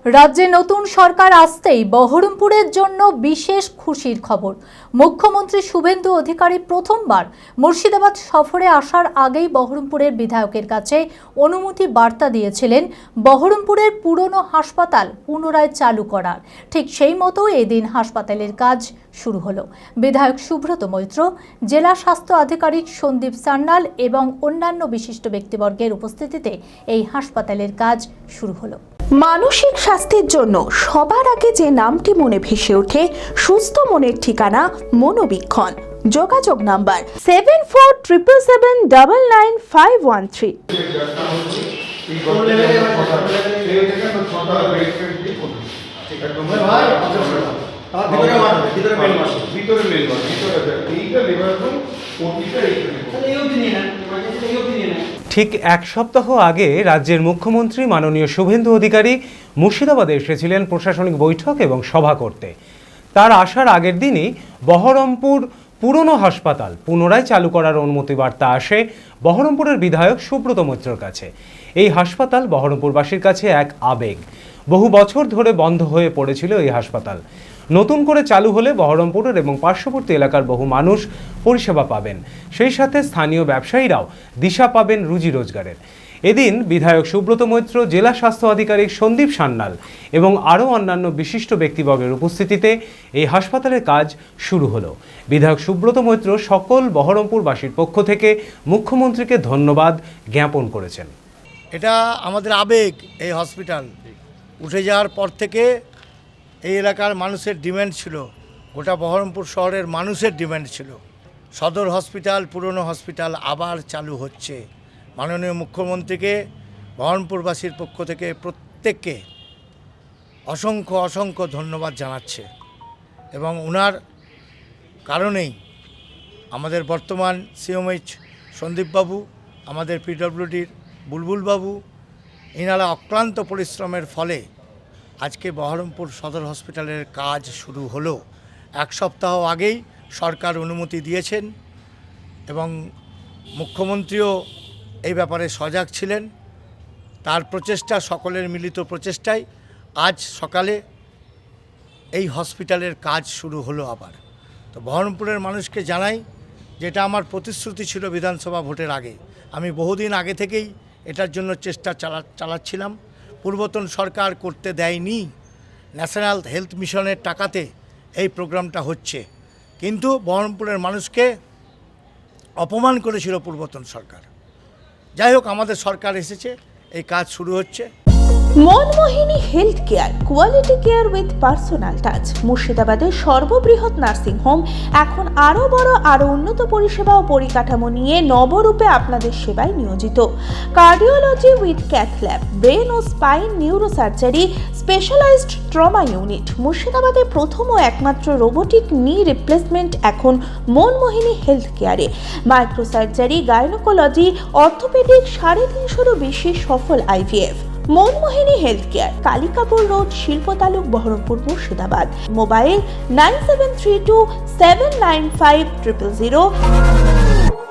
রাজ্যে নতুন সরকার আসতেই বহরমপুরের জন্য বিশেষ খুশির খবর। মুখ্যমন্ত্রী শুভেন্দু অধিকারী প্রথমবার মুর্শিদাবাদ সফরে আসার আগেই বহরমপুরের বিধায়কের কাছে অনুমতি বার্তা দিয়েছিলেন বহরমপুরের পুরনো হাসপাতাল পুনরায় চালু করার। ঠিক সেই মতো এদিন হাসপাতালের কাজ শুরু হলো। বিধায়ক সুব্রত মৈত্র, জেলা স্বাস্থ্য আধিকারিক সন্দীপ সান্যাল এবং অন্যান্য বিশিষ্ট ব্যক্তিবর্গের উপস্থিতিতে এই হাসপাতালের কাজ শুরু হলো। মানসিক স্বাস্থ্যের জন্য সবার আগে যে নামটি মনে ভেসে ওঠে, সুস্থ মনের ঠিকানা মনোবীক্ষণ। যোগাযোগ নাম্বার 7477799513। ঠিক এক সপ্তাহ আগে রাজ্যের মুখ্যমন্ত্রী মাননীয় শুভেন্দু অধিকারী মুর্শিদাবাদে এসেছিলেন প্রশাসনিক বৈঠক এবং সভা করতে। তার আসার আগের দিনই বহরমপুর পুরনো হাসপাতাল পুনরায় চালু করার অনুমতি বার্তা আসে বহরমপুরের বিধায়ক সুব্রত মৈত্রর কাছে। এই হাসপাতাল বহরমপুরবাসীর কাছে এক আবেগ। বহু বছর ধরে বন্ধ হয়ে পড়েছিল এই হাসপাতাল। নতুন করে চালু হলে বহরমপুরের এবং পার্শ্ববর্তী এলাকার বহু মানুষ পরিষেবা পাবেন, সেই সাথে স্থানীয় ব্যবসায়ীরাও দিশা পাবেন রুজি রোজগারের। এদিন বিধায়ক সুব্রত মৈত্র, জেলা স্বাস্থ্য আধিকারিক সন্দীপ সান্যাল এবং আরও অন্যান্য বিশিষ্ট ব্যক্তিবর্গের উপস্থিতিতে এই হাসপাতালের কাজ শুরু হলো। বিধায়ক সুব্রত মৈত্র সকল বহরমপুরবাসীর পক্ষ থেকে মুখ্যমন্ত্রীকে ধন্যবাদ জ্ঞাপন করেছেন। এটা আমাদের আবেগ। এই হসপিটাল উঠে যাওয়ার পর থেকে এই এলাকার মানুষের ডিমান্ড ছিল, গোটা বহরমপুর শহরের মানুষের ডিমান্ড ছিল। সদর হসপিটাল, পুরনো হসপিটাল আবার চালু হচ্ছে। মাননীয় মুখ্যমন্ত্রীকে বহরমপুরবাসীর পক্ষ থেকে প্রত্যেককে অসংখ্য অসংখ্য ধন্যবাদ জানাচ্ছে এবং ওনার কারণেই আমাদের বর্তমান সিএমএইচ সন্দীপবাবু, আমাদের পিডব্লিউডির বুলবুলবাবু, এনারা অক্লান্ত পরিশ্রমের ফলে আজকে বহরমপুর সদর হসপিটালের কাজ শুরু হলো। এক সপ্তাহ আগেই সরকার অনুমতি দিয়েছেন এবং মুখ্যমন্ত্রীও এই ব্যাপারে সজাগ ছিলেন। তার প্রচেষ্টা, সকলের মিলিত প্রচেষ্টায় আজ সকালে এই হসপিটালের কাজ শুরু হলো আবার। তো বহরমপুরের মানুষকে জানাই, যেটা আমার প্রতিশ্রুতি ছিল বিধানসভা ভোটের আগে। আমি বহুদিন আগে থেকেই এটার জন্য চেষ্টা চালাচ্ছিলাম। পূর্বতন সরকার করতে দেয়নি। ন্যাশনাল হেলথ মিশনের টাকাতে এই প্রোগ্রামটা হচ্ছে, কিন্তু বহরমপুরের মানুষকে অপমান করেছিল পূর্বতন সরকার। যাই হোক, আমাদের সরকার এসেছে, এই কাজ শুরু হচ্ছে। Manmohini health care, quality care with personal touch. মুর্শিদাবাদের সর্ববৃহৎ নার্সিং হোম এখন আরও বড়, আরও উন্নত পরিষেবা ও পরিকাঠামো নিয়ে নবরূপে আপনাদের সেবায় নিয়োজিত। Cardiology with cath lab, brain ও spine neurosurgery, specialised trauma unit. মুর্শিদাবাদে প্রথম ও একমাত্র রোবোটিক নি রিপ্লেসমেন্ট এখন মনমোহিনী হেলথ কেয়ারে। মাইক্রোসার্জারি, গাইনোকোলজি, অর্থোপেডিক, 350-এরও বেশি সফল IVF। Manmohini health care, Kalikapur road, শিল্পতালুক, বহরমপুর, মুর্শিদাবাদ। মোবাইল 9732795000।